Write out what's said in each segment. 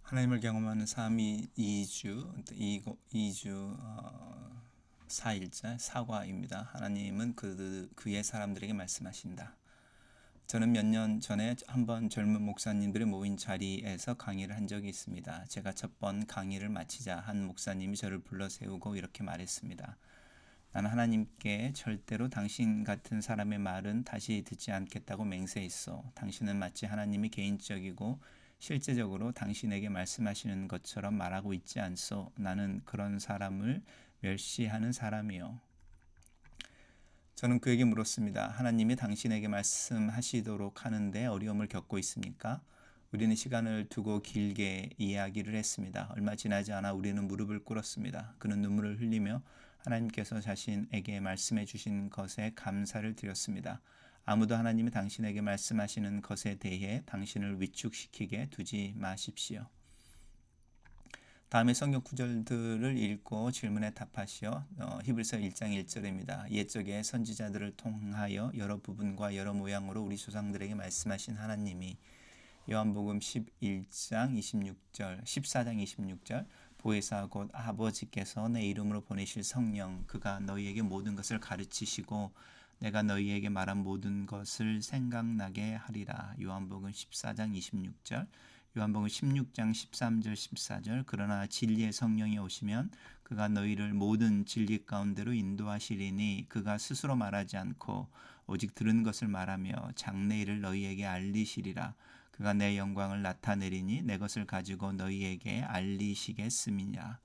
하나님을 경험하는 삶이 2주 4일째 사과입니다. 하나님은 그의 사람들에게 말씀하신다. 저는 몇 년 전에 한번 젊은 목사님들이 모인 자리에서 강의를 한 적이 있습니다. 제가 첫 번 강의를 마치자 한 목사님이 저를 불러 세우고 이렇게 말했습니다. 나는 하나님께 절대로 당신 같은 사람의 말은 다시 듣지 않겠다고 맹세했어. 당신은 마치 하나님이 개인적이고 실제적으로 당신에게 말씀하시는 것처럼 말하고 있지 않소. 나는 그런 사람을 멸시하는 사람이요. 저는 그에게 물었습니다. 하나님이 당신에게 말씀하시도록 하는데 어려움을 겪고 있습니까? 우리는 시간을 두고 길게 이야기를 했습니다. 얼마 지나지 않아 우리는 무릎을 꿇었습니다. 그는 눈물을 흘리며 하나님께서 자신에게 말씀해 주신 것에 감사를 드렸습니다. 아무도 하나님이 당신에게 말씀하시는 것에 대해 당신을 위축시키게 두지 마십시오. 다음에 성경 구절들을 읽고 질문에 답하시오. 히브리서 1장 1절입니다. 옛적의 선지자들을 통하여 여러 부분과 여러 모양으로 우리 조상들에게 말씀하신 하나님이 요한복음 11장 26절, 14장 26절 보혜사 곧 아버지께서 내 이름으로 보내실 성령 그가 너희에게 모든 것을 가르치시고 내가 너희에게 말한 모든 것을 생각나게 하리라. 요한복음 14장 26절, 요한복음 16장 13절 14절 그러나 진리의 성령이 오시면 그가 너희를 모든 진리 가운데로 인도하시리니 그가 스스로 말하지 않고 오직 들은 것을 말하며 장래일을 너희에게 알리시리라. 그가 내 영광을 나타내리니 내 것을 가지고 너희에게 알리시겠음이냐.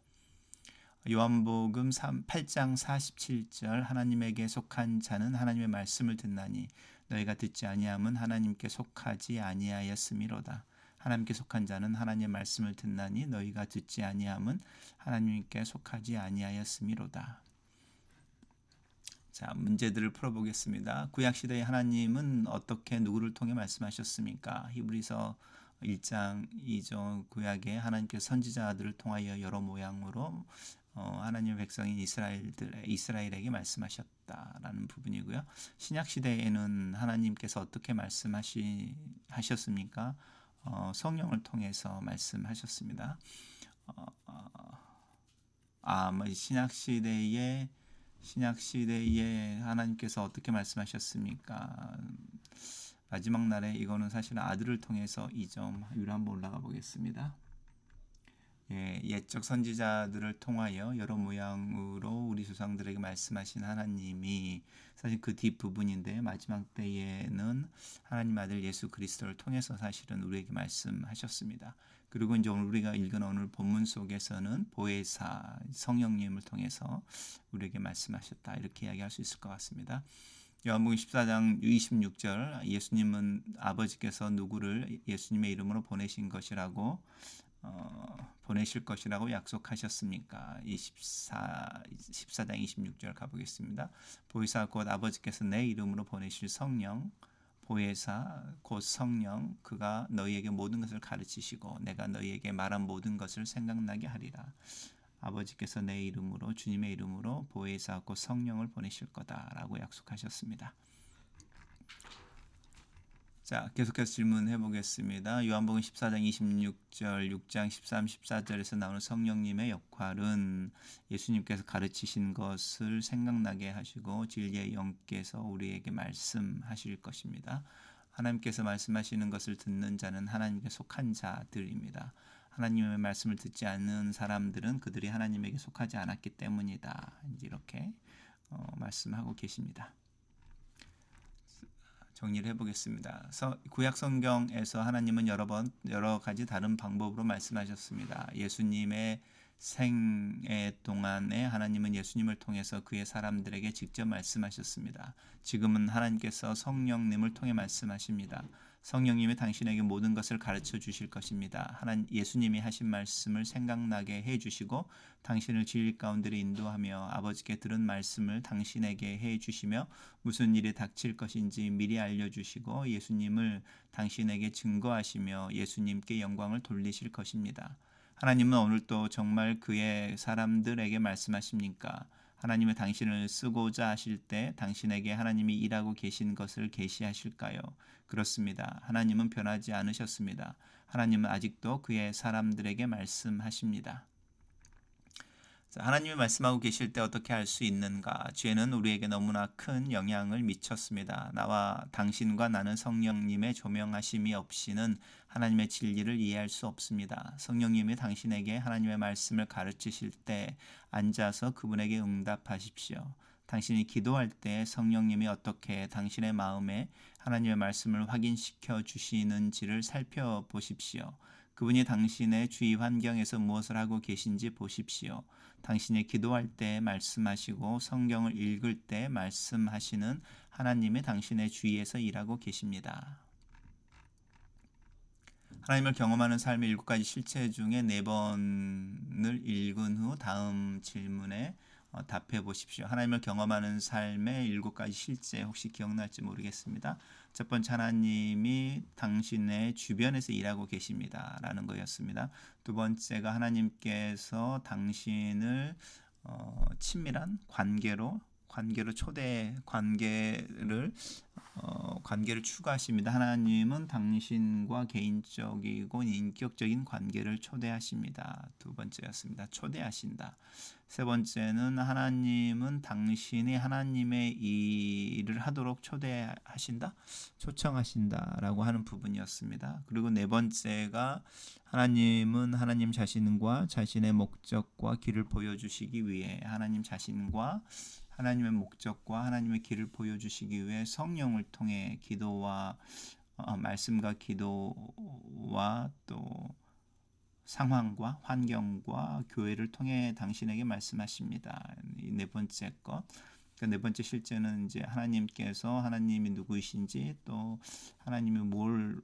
요한복음 8장 47절 하나님에게 속한 자는 하나님의 말씀을 듣나니 너희가 듣지 아니함은 하나님께 속하지 아니하였음이로다. 하나님께 속한 자는 하나님의 말씀을 듣나니 너희가 듣지 아니함은 하나님께 속하지 아니하였음이로다. 자, 문제들을 풀어보겠습니다. 구약시대의 하나님은 어떻게 누구를 통해 말씀하셨습니까? 히브리서 1장 2절 구약에 하나님께서 선지자들을 통하여 여러 모양으로 하나님의 백성인 이스라엘에게 말씀하셨다라는 부분이고요. 신약 시대에는 하나님께서 어떻게 말씀하셨습니까? 성령을 통해서 말씀하셨습니다. 신약 시대에 하나님께서 어떻게 말씀하셨습니까? 마지막 날에 이거는 사실 아들을 통해서 이 점 위로 한번 올라가 보겠습니다. 옛적 선지자들을 통하여 여러 모양으로 우리 조상들에게 말씀하신 하나님이 사실 그 뒷부분인데 마지막 때에는 하나님 아들 예수 그리스도를 통해서 사실은 우리에게 말씀하셨습니다. 그리고 이제 오늘 우리가 읽은 오늘 본문 속에서는 보혜사 성령님을 통해서 우리에게 말씀하셨다 이렇게 이야기할 수 있을 것 같습니다. 요한복음 14장 26절 예수님은 아버지께서 누구를 예수님의 이름으로 보내신 것이라고 보내실 것이라고 약속하셨습니까? 14장 26절 가보겠습니다. 보혜사 곧 아버지께서 내 이름으로 보내실 성령 보혜사 곧 성령 그가 너희에게 모든 것을 가르치시고 내가 너희에게 말한 모든 것을 생각나게 하리라. 아버지께서 내 이름으로 주님의 이름으로 보혜사 곧 성령을 보내실 거다라고 약속하셨습니다. 자, 계속해서 질문해 보겠습니다. 요한복음 14장 26절, 6장 13, 14절에서 나오는 성령님의 역할은 예수님께서 가르치신 것을 생각나게 하시고 진리의 영께서 우리에게 말씀하실 것입니다. 하나님께서 말씀하시는 것을 듣는 자는 하나님께 속한 자들입니다. 하나님의 말씀을 듣지 않는 사람들은 그들이 하나님에게 속하지 않았기 때문이다. 이렇게 말씀하고 계십니다. 정리를 해보겠습니다. 구약 성경에서 하나님은 여러 가지 다른 방법으로 말씀하셨습니다. 예수님의 생애 동안에 하나님은 예수님을 통해서 그의 사람들에게 직접 말씀하셨습니다. 지금은 하나님께서 성령님을 통해 말씀하십니다. 성령님이 당신에게 모든 것을 가르쳐 주실 것입니다. 예수님이 하신 말씀을 생각나게 해 주시고 당신을 진리 가운데로 인도하며 아버지께 들은 말씀을 당신에게 해 주시며 무슨 일이 닥칠 것인지 미리 알려주시고 예수님을 당신에게 증거하시며 예수님께 영광을 돌리실 것입니다. 하나님은 오늘도 정말 그의 사람들에게 말씀하십니까? 하나님은 당신을 쓰고자 하실 때 당신에게 하나님이 일하고 계신 것을 계시하실까요? 그렇습니다. 하나님은 변하지 않으셨습니다. 하나님은 아직도 그의 사람들에게 말씀하십니다. 하나님이 말씀하고 계실 때 어떻게 할 수 있는가? 죄는 우리에게 너무나 큰 영향을 미쳤습니다. 나와 당신과 나는 성령님의 조명하심이 없이는 하나님의 진리를 이해할 수 없습니다. 성령님이 당신에게 하나님의 말씀을 가르치실 때 앉아서 그분에게 응답하십시오. 당신이 기도할 때 성령님이 어떻게 당신의 마음에 하나님의 말씀을 확인시켜 주시는지를 살펴보십시오. 그분이 당신의 주위 환경에서 무엇을 하고 계신지 보십시오. 당신이 기도할 때 말씀하시고 성경을 읽을 때 말씀하시는 하나님이 당신의 주위에서 일하고 계십니다. 하나님을 경험하는 삶의 7가지 실체 중에 4번을 읽은 후 다음 질문에 답해 보십시오. 하나님을 경험하는 삶의 7가지 실제 혹시 기억날지 모르겠습니다. 첫 번째, 하나님이 당신의 주변에서 일하고 계십니다 라는 거였습니다. 두 번째가 하나님께서 당신을 친밀한 관계로 관계를 추구하십니다. 하나님은 당신과 개인적이고 인격적인 관계를 초대하십니다. 두 번째였습니다. 초대하신다. 세 번째는 하나님은 당신이 하나님의 일을 하도록 초대하신다, 초청하신다라고 하는 부분이었습니다. 그리고 네 번째가 하나님은 하나님 자신과 자신의 목적과 길을 보여주시기 위해 하나님의 목적과 하나님의 길을 보여주시기 위해 성령을 통해 기도와 말씀과 기도와 또 상황과 환경과 교회를 통해 당신에게 말씀하십니다. 이 네 번째 것. 네 번째 실제는 이제 하나님께서 하나님이 누구이신지 또 하나님이 뭘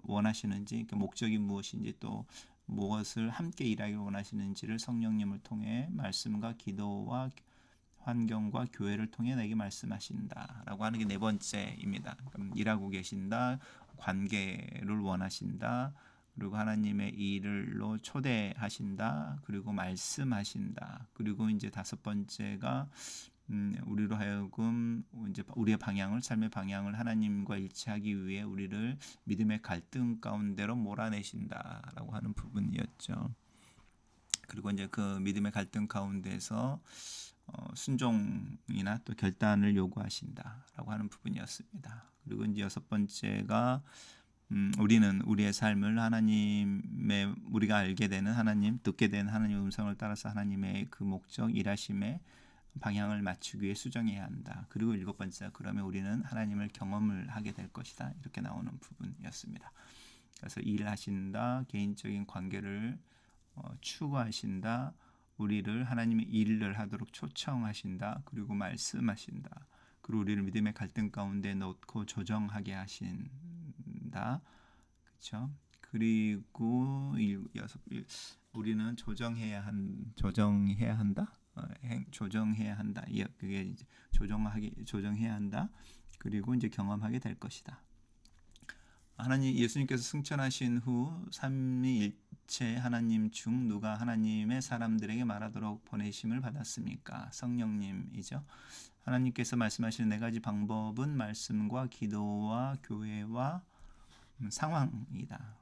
원하시는지 목적이 무엇인지 또 무엇을 함께 일하기를 원하시는지를 성령님을 통해 말씀과 기도와 환경과 교회를 통해 내게 말씀하신다라고 하는 게 네 번째입니다. 일하고 계신다, 관계를 원하신다, 그리고 하나님의 일로 초대하신다, 그리고 말씀하신다. 그리고 이제 다섯 번째가 우리로 하여금 이제 우리의 삶의 방향을 하나님과 일치하기 위해 우리를 믿음의 갈등 가운데로 몰아내신다라고 하는 부분이었죠. 그리고 이제 그 믿음의 갈등 가운데서 순종이나 또 결단을 요구하신다라고 하는 부분이었습니다. 그리고 이제 여섯 번째가 우리는 우리의 삶을 하나님의 우리가 알게 되는 하나님, 듣게 되는 하나님의 음성을 따라서 하나님의 그 목적, 일하심의 방향을 맞추기 위해 수정해야 한다. 그리고 일곱 번째가 그러면 우리는 하나님을 경험을 하게 될 것이다. 이렇게 나오는 부분이었습니다. 그래서 일하신다, 개인적인 관계를 추구하신다, 우리를 하나님의 일을 하도록 초청하신다, 그리고 말씀하신다, 그리고 우리를 믿음의 갈등 가운데 놓고 조정하게 하신다. 그렇죠? 그리고 우리는 조정해야 한다. 조정해야 한다. 그게 이제 조정해야 한다. 그리고 이제 경험하게 될 것이다. 하나님 예수님께서 승천하신 후 삼위일체 하나님 중 누가 하나님의 사람들에게 말하도록 보내심을 받았습니까? 성령님이죠. 하나님께서 말씀하시는 네 가지 방법은 말씀과 기도와 교회와 상황이다.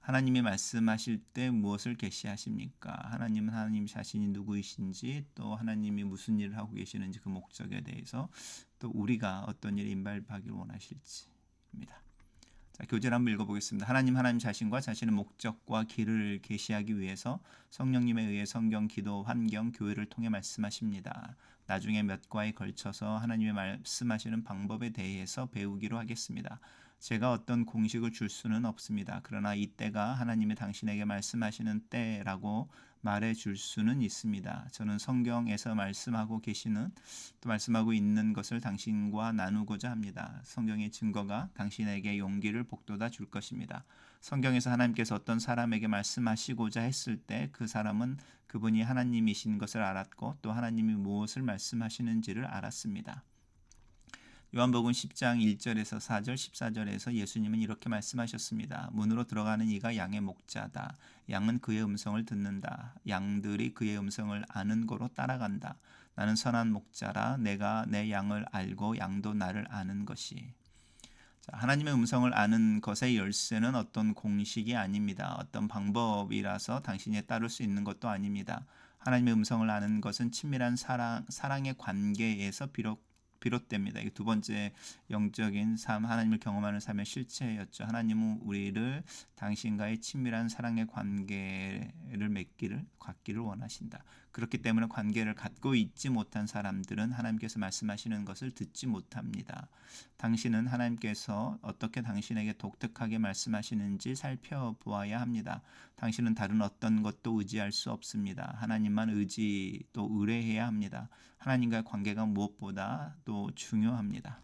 하나님이 말씀하실 때 무엇을 계시하십니까? 하나님은 하나님 자신이 누구이신지 또 하나님이 무슨 일을 하고 계시는지 그 목적에 대해서 또 우리가 어떤 일에 임발하기를 원하실지입니다. 자, 교제를 한번 읽어보겠습니다. 하나님 자신과 자신의 목적과 길을 계시하기 위해서 성령님에 의해 성경, 기도, 환경, 교회를 통해 말씀하십니다. 나중에 몇 과에 걸쳐서 하나님의 말씀하시는 방법에 대해서 배우기로 하겠습니다. 제가 어떤 공식을 줄 수는 없습니다. 그러나 이때가 하나님이 당신에게 말씀하시는 때라고 말해 줄 수는 있습니다. 저는 성경에서 말씀하고 계시는 또 말씀하고 있는 것을 당신과 나누고자 합니다. 성경의 증거가 당신에게 용기를 북돋아 줄 것입니다. 성경에서 하나님께서 어떤 사람에게 말씀하시고자 했을 때 그 사람은 그분이 하나님이신 것을 알았고 또 하나님이 무엇을 말씀하시는지를 알았습니다. 요한복음 10장 1절에서 4절 14절에서 예수님은 이렇게 말씀하셨습니다. 문으로 들어가는 이가 양의 목자다. 양은 그의 음성을 듣는다. 양들이 그의 음성을 아는 고로 따라간다. 나는 선한 목자라 내가 내 양을 알고 양도 나를 아는 것이. 자, 하나님의 음성을 아는 것의 열쇠는 어떤 공식이 아닙니다. 어떤 방법이라서 당신이 따를 수 있는 것도 아닙니다. 하나님의 음성을 아는 것은 친밀한 사랑의 관계에서 비롯됩니다. 이게 두 번째 영적인 삶, 하나님을 경험하는 삶의 실체였죠. 하나님은 우리를 당신과의 친밀한 사랑의 관계를 갖기를 원하신다. 그렇기 때문에 관계를 갖고 있지 못한 사람들은 하나님께서 말씀하시는 것을 듣지 못합니다. 당신은 하나님께서 어떻게 당신에게 독특하게 말씀하시는지 살펴보아야 합니다. 당신은 다른 어떤 것도 의지할 수 없습니다. 하나님만 또 의뢰해야 합니다. 하나님과의 관계가 무엇보다 또 중요합니다.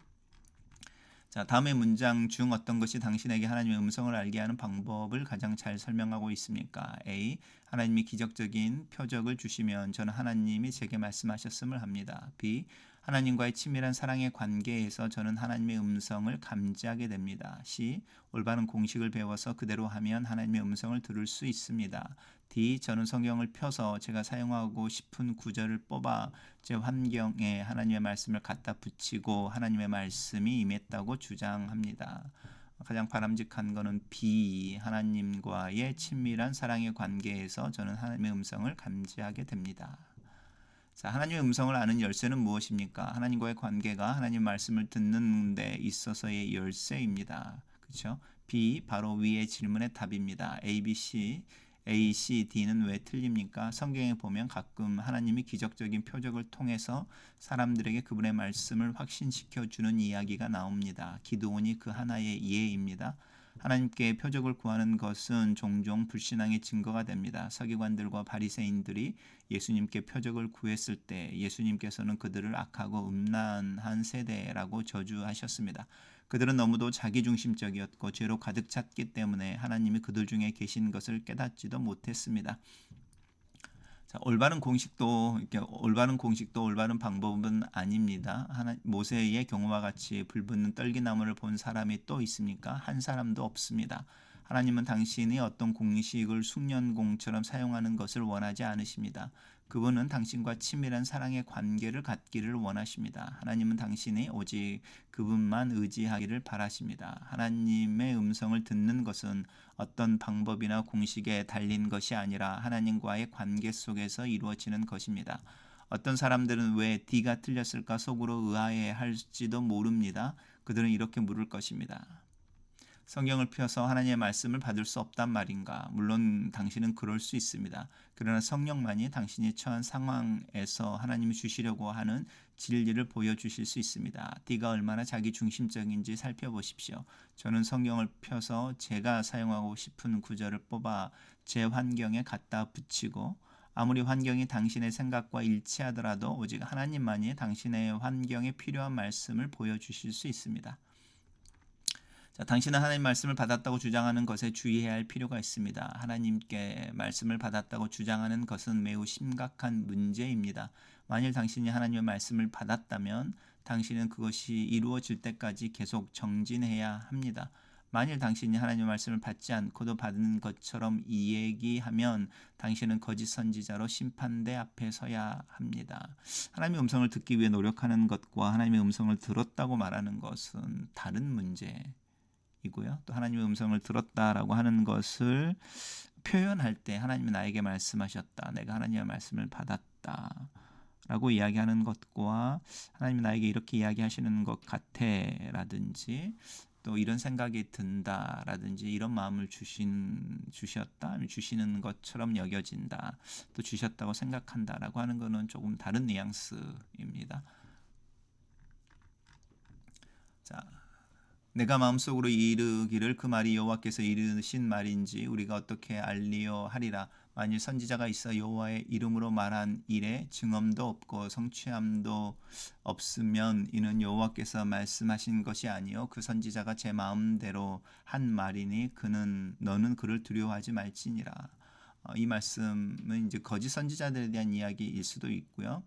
자, 다음의 문장 중 어떤 것이 당신에게 하나님의 음성을 알게 하는 방법을 가장 잘 설명하고 있습니까? A. 하나님이 기적적인 표적을 주시면 저는 하나님이 제게 말씀하셨음을 합니다. B. 하나님과의 친밀한 사랑의 관계에서 저는 하나님의 음성을 감지하게 됩니다. C. 올바른 공식을 배워서 그대로 하면 하나님의 음성을 들을 수 있습니다. D. 저는 성경을 펴서 제가 사용하고 싶은 구절을 뽑아 제 환경에 하나님의 말씀을 갖다 붙이고 하나님의 말씀이 임했다고 주장합니다. 가장 바람직한 것은 B. 하나님과의 친밀한 사랑의 관계에서 저는 하나님의 음성을 감지하게 됩니다. 자, 하나님의 음성을 아는 열쇠는 무엇입니까? 하나님과의 관계가 하나님 말씀을 듣는 데 있어서의 열쇠입니다. 그렇죠? B. 바로 위의 질문의 답입니다. A, C, D는 왜 틀립니까? 성경에 보면 가끔 하나님이 기적적인 표적을 통해서 사람들에게 그분의 말씀을 확신시켜 주는 이야기가 나옵니다. 기드온이 그 하나의 예입니다. 하나님께 표적을 구하는 것은 종종 불신앙의 증거가 됩니다. 서기관들과 바리새인들이 예수님께 표적을 구했을 때 예수님께서는 그들을 악하고 음란한 세대라고 저주하셨습니다. 그들은 너무도 자기중심적이었고 죄로 가득 찼기 때문에 하나님이 그들 중에 계신 것을 깨닫지도 못했습니다. 자, 올바른 공식도 올바른 방법은 아닙니다. 모세의 경우와 같이 불붙는 떨기나무를 본 사람이 또 있습니까? 한 사람도 없습니다. 하나님은 당신이 어떤 공식을 숙련공처럼 사용하는 것을 원하지 않으십니다. 그분은 당신과 친밀한 사랑의 관계를 갖기를 원하십니다. 하나님은 당신이 오직 그분만 의지하기를 바라십니다. 하나님의 음성을 듣는 것은 어떤 방법이나 공식에 달린 것이 아니라 하나님과의 관계 속에서 이루어지는 것입니다. 어떤 사람들은 왜 D가 틀렸을까 속으로 의아해할지도 모릅니다. 그들은 이렇게 물을 것입니다. 성경을 펴서 하나님의 말씀을 받을 수 없단 말인가? 물론 당신은 그럴 수 있습니다. 그러나 성령만이 당신이 처한 상황에서 하나님이 주시려고 하는 진리를 보여주실 수 있습니다. D가 얼마나 자기 중심적인지 살펴보십시오. 저는 성경을 펴서 제가 사용하고 싶은 구절을 뽑아 제 환경에 갖다 붙이고 아무리 환경이 당신의 생각과 일치하더라도 오직 하나님만이 당신의 환경에 필요한 말씀을 보여주실 수 있습니다. 자, 당신은 하나님 말씀을 받았다고 주장하는 것에 주의해야 할 필요가 있습니다. 하나님께 말씀을 받았다고 주장하는 것은 매우 심각한 문제입니다. 만일 당신이 하나님의 말씀을 받았다면 당신은 그것이 이루어질 때까지 계속 정진해야 합니다. 만일 당신이 하나님의 말씀을 받지 않고도 받은 것처럼 이야기하면 당신은 거짓 선지자로 심판대 앞에 서야 합니다. 하나님의 음성을 듣기 위해 노력하는 것과 하나님의 음성을 들었다고 말하는 것은 다른 문제 이고요. 또 하나님의 음성을 들었다라고 하는 것을 표현할 때 하나님이 나에게 말씀하셨다. 내가 하나님의 말씀을 받았다. 라고 이야기하는 것과 하나님이 나에게 이렇게 이야기하시는 것 같아 라든지 또 이런 생각이 든다 라든지 이런 마음을 주셨다 주시는 것처럼 여겨진다 또 주셨다고 생각한다 라고 하는 것은 조금 다른 뉘앙스입니다. 자, 내가 마음속으로 이르기를 그 말이 여호와께서 이르신 말인지 우리가 어떻게 알리요 하리라. 만일 선지자가 있어 여호와의 이름으로 말한 일에 증언도 없고 성취함도 없으면 이는 여호와께서 말씀하신 것이 아니요 그 선지자가 제 마음대로 한 말이니 너는 그를 두려워하지 말지니라. 이 말씀은 이제 거짓 선지자들에 대한 이야기일 수도 있고요.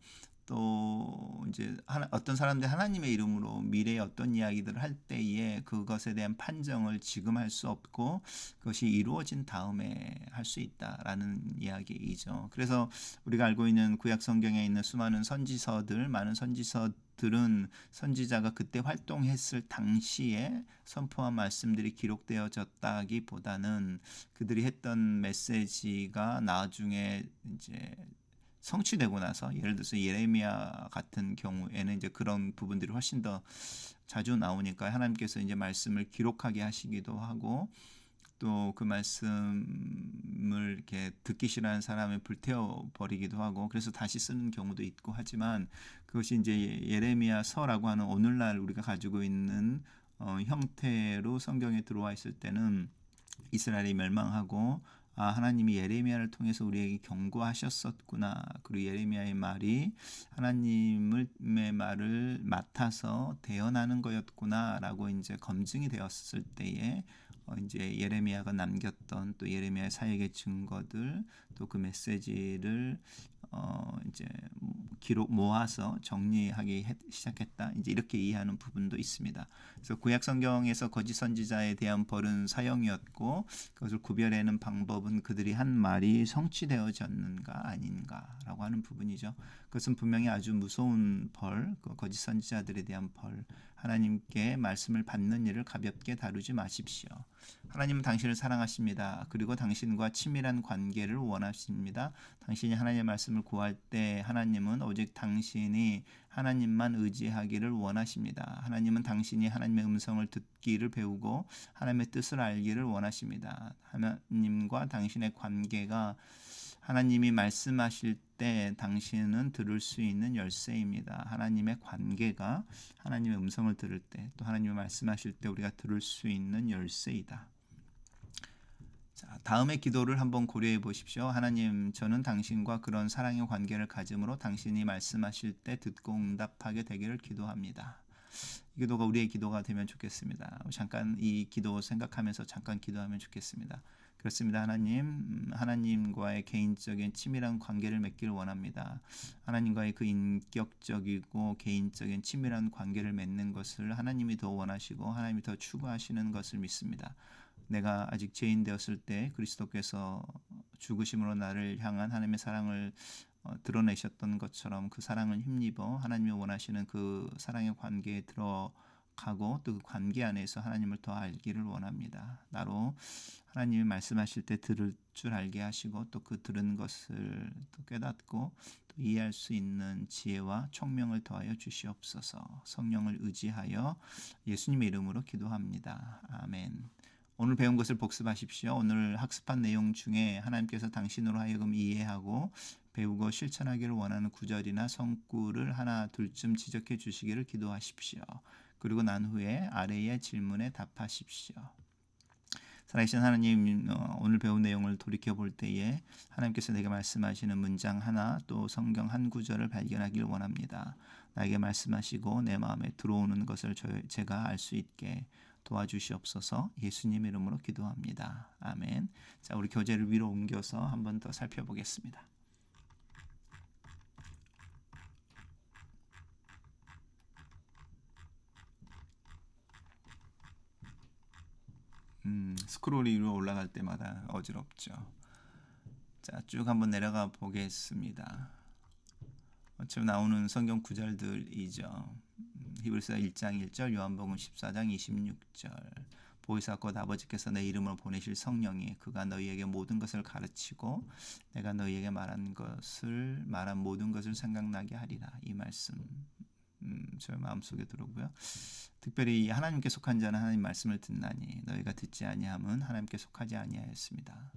또 이제 어떤 사람들이 하나님의 이름으로 미래의 어떤 이야기들을 할 때에 그것에 대한 판정을 지금 할 수 없고 그것이 이루어진 다음에 할 수 있다라는 이야기이죠. 그래서 우리가 알고 있는 구약 성경에 있는 수많은 선지서들, 많은 선지서들은 선지자가 그때 활동했을 당시에 선포한 말씀들이 기록되어졌다기보다는 그들이 했던 메시지가 나중에 이제 성취되고 나서, 예를 들어서 예레미야 같은 경우에는 이제 그런 부분들이 훨씬 더 자주 나오니까 하나님께서 이제 말씀을 기록하게 하시기도 하고 또 그 말씀을 이렇게 듣기 싫어하는 사람을 불태워 버리기도 하고 그래서 다시 쓰는 경우도 있고 하지만 그것이 이제 예레미야서라고 하는 오늘날 우리가 가지고 있는 형태로 성경에 들어와 있을 때는 이스라엘이 멸망하고 하나님이 예레미야를 통해서 우리에게 경고하셨었구나. 그리고 예레미야의 말이 하나님의 말을 맡아서 대언하는 거였구나라고 이제 검증이 되었을 때에 이제 예레미야가 남겼던 또 예레미야의 사역의 증거들 또 그 메시지를 이제 기록 모아서 정리하기 시작했다. 이제 이렇게 이해하는 부분도 있습니다. 그래서 구약 성경에서 거짓 선지자에 대한 벌은 사형이었고 그것을 구별하는 방법은 그들이 한 말이 성취되어졌는가 아닌가라고 하는 부분이죠. 그것은 분명히 아주 무서운 벌, 그 거짓 선지자들에 대한 벌. 하나님께 말씀을 받는 일을 가볍게 다루지 마십시오. 하나님은 당신을 사랑하십니다. 그리고 당신과 친밀한 관계를 원하십니다. 당신이 하나님의 말씀을 구할 때 하나님은 오직 당신이 하나님만 의지하기를 원하십니다. 하나님은 당신이 하나님의 음성을 듣기를 배우고 하나님의 뜻을 알기를 원하십니다. 하나님과 당신의 관계가 하나님이 말씀하실 때 당신은 들을 수 있는 열쇠입니다. 하나님의 관계가 하나님의 음성을 들을 때 또 하나님이 말씀하실 때 우리가 들을 수 있는 열쇠이다. 자, 다음의 기도를 한번 고려해 보십시오. 하나님, 저는 당신과 그런 사랑의 관계를 가짐으로 당신이 말씀하실 때 듣고 응답하게 되기를 기도합니다. 이 기도가 우리의 기도가 되면 좋겠습니다. 잠깐 이 기도 생각하면서 잠깐 기도하면 좋겠습니다. 그렇습니다. 하나님, 하나님과의 개인적인 친밀한 관계를 맺기를 원합니다. 하나님과의 그 인격적이고 개인적인 친밀한 관계를 맺는 것을 하나님이 더 원하시고 하나님이 더 추구하시는 것을 믿습니다. 내가 아직 죄인 되었을 때 그리스도께서 죽으심으로 나를 향한 하나님의 사랑을 드러내셨던 것처럼 그 사랑을 힘입어 하나님이 원하시는 그 사랑의 관계에 들어가고 또 그 관계 안에서 하나님을 더 알기를 원합니다. 나로 하나님이 말씀하실 때 들을 줄 알게 하시고 또 그 들은 것을 또 깨닫고 또 이해할 수 있는 지혜와 총명을 더하여 주시옵소서. 성령을 의지하여 예수님의 이름으로 기도합니다. 아멘. 오늘 배운 것을 복습하십시오. 오늘 학습한 내용 중에 하나님께서 당신으로 하여금 이해하고 배우고 실천하기를 원하는 구절이나 성구를 하나 둘쯤 지적해 주시기를 기도하십시오. 그리고 난 후에 아래의 질문에 답하십시오. 살아계신 하나님, 오늘 배운 내용을 돌이켜 볼 때에 하나님께서 내게 말씀하시는 문장 하나 또 성경 한 구절을 발견하길 원합니다. 나에게 말씀하시고 내 마음에 들어오는 것을 제가 알 수 있게 도와주시옵소서. 예수님 이름으로 기도합니다. 아멘. 자, 우리 교재를 위로 옮겨서 한 번 더 살펴보겠습니다. 스크롤이 위로 올라갈 때마다 어지럽죠. 자, 쭉 한번 내려가 보겠습니다. 지금 나오는 성경 구절들이죠. 히브리서 1장 1절, 요한복음 14장 26절. 보혜사 곧 아버지께서 내 이름으로 보내실 성령이 그가 너희에게 모든 것을 가르치고 내가 너희에게 말한 모든 것을 생각나게 하리라. 이 말씀 저 마음속에 들어오고요. 특별히 하나님께 속한 자는 하나님 말씀을 듣나니 너희가 듣지 아니함은 하나님께 속하지 아니하였습니다.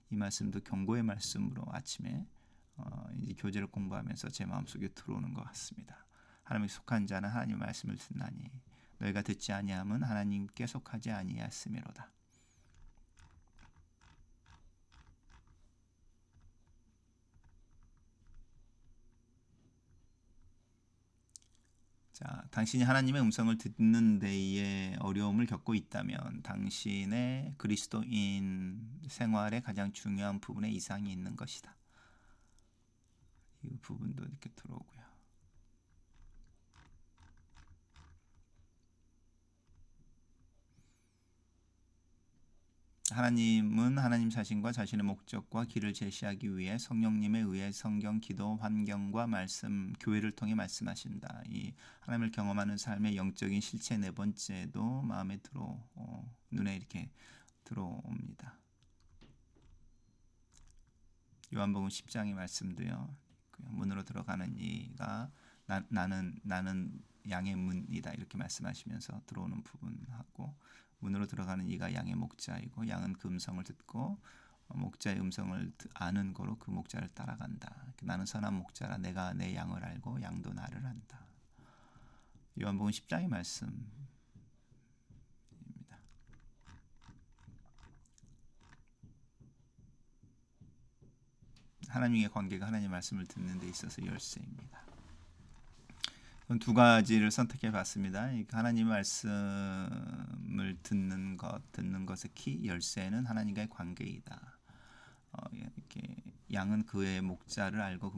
이 말씀도 경고의 말씀으로 아침에 이제 교재를 공부하면서 제 마음속에 들어오는 것 같습니다. 하나님께 속한 자는 하나님의 말씀을 듣나니 너희가 듣지 아니함은 하나님께 속하지 아니하였음이로다. 자, 당신이 하나님의 음성을 듣는 데에 어려움을 겪고 있다면 당신의 그리스도인 생활의 가장 중요한 부분에 이상이 있는 것이다. 이 부분도 이렇게 들어오고요. 하나님은 하나님 자신과 자신의 목적과 길을 제시하기 위해 성령님에 의해 성경, 기도, 환경과 말씀, 교회를 통해 말씀하신다. 이 하나님을 경험하는 삶의 영적인 실체 네 번째도 마음에 눈에 이렇게 들어옵니다. 요한복음 10장의 말씀도요. 문으로 들어가는 이가 나는 양의 문이다 이렇게 말씀하시면서 들어오는 부분하고, 문으로 들어가는 이가 양의 목자이고 양은 그 음성을 듣고 목자의 음성을 아는 거로 그 목자를 따라간다. 나는 선한 목자라 내가 내 양을 알고 양도 나를 안다. 요한복음 10장의 말씀입니다. 하나님의 관계가 하나님의 말씀을 듣는 데 있어서 열쇠입니다. 두 가지를 선택해 봤습니다. 하나님 말씀을 듣는 것의 키, 열쇠는 하나님과의 관계이다. 이렇게 양은 그의 목자를 알고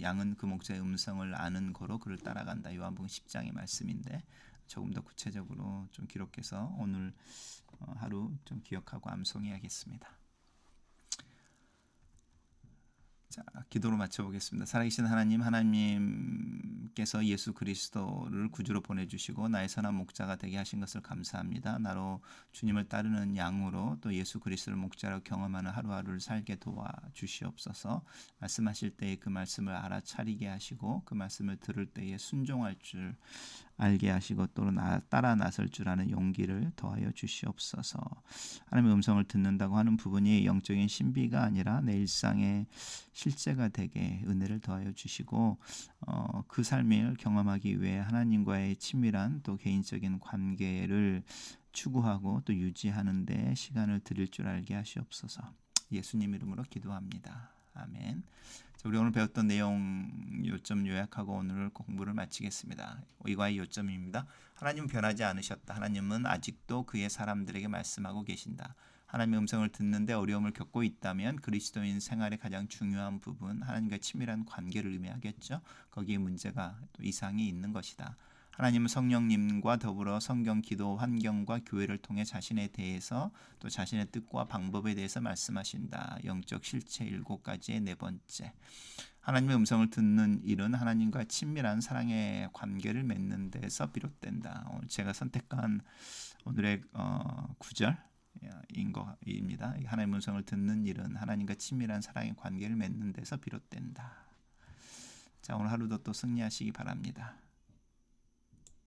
양은 그 목자의 음성을 아는 거로 그를 따라간다. 요한복음 10장의 말씀인데 조금 더 구체적으로 좀 기록해서 오늘 하루 좀 기억하고 암송해야겠습니다. 자, 기도로 마쳐보겠습니다. 살아계신 하나님께서 예수 그리스도를 구주로 보내주시고 나의 선한 목자가 되게 하신 것을 감사합니다. 나로 주님을 따르는 양으로 또 예수 그리스도를 목자로 경험하는 하루하루를 살게 도와주시옵소서. 말씀하실 때에 그 말씀을 알아차리게 하시고 그 말씀을 들을 때에 순종할 줄 알게 하시고 또 따라 나설 줄 아는 용기를 더하여 주시옵소서. 하나님의 음성을 듣는다고 하는 부분이 영적인 신비가 아니라 내 일상의 실제가 되게 은혜를 더하여 주시고 그 삶을 경험하기 위해 하나님과의 친밀한 또 개인적인 관계를 추구하고 또 유지하는 데 시간을 드릴 줄 알게 하시옵소서. 예수님 이름으로 기도합니다. 아멘. 자, 우리 오늘 배웠던 내용 요점 요약하고 오늘 공부를 마치겠습니다. 이과의 요점입니다. 하나님은 변하지 않으셨다. 하나님은 아직도 그의 사람들에게 말씀하고 계신다. 하나님의 음성을 듣는데 어려움을 겪고 있다면 그리스도인 생활의 가장 중요한 부분, 하나님과 친밀한 관계를 의미하겠죠. 거기에 문제가 또 이상이 있는 것이다. 하나님은 성령님과 더불어 성경, 기도, 환경과 교회를 통해 자신에 대해서 또 자신의 뜻과 방법에 대해서 말씀하신다. 영적 실체 7가지의 네 번째. 하나님의 음성을 듣는 일은 하나님과 친밀한 사랑의 관계를 맺는 데서 비롯된다. 오늘 제가 선택한 오늘의 구절입니다. 하나님의 음성을 듣는 일은 하나님과 친밀한 사랑의 관계를 맺는 데서 비롯된다. 자, 오늘 하루도 또 승리하시기 바랍니다.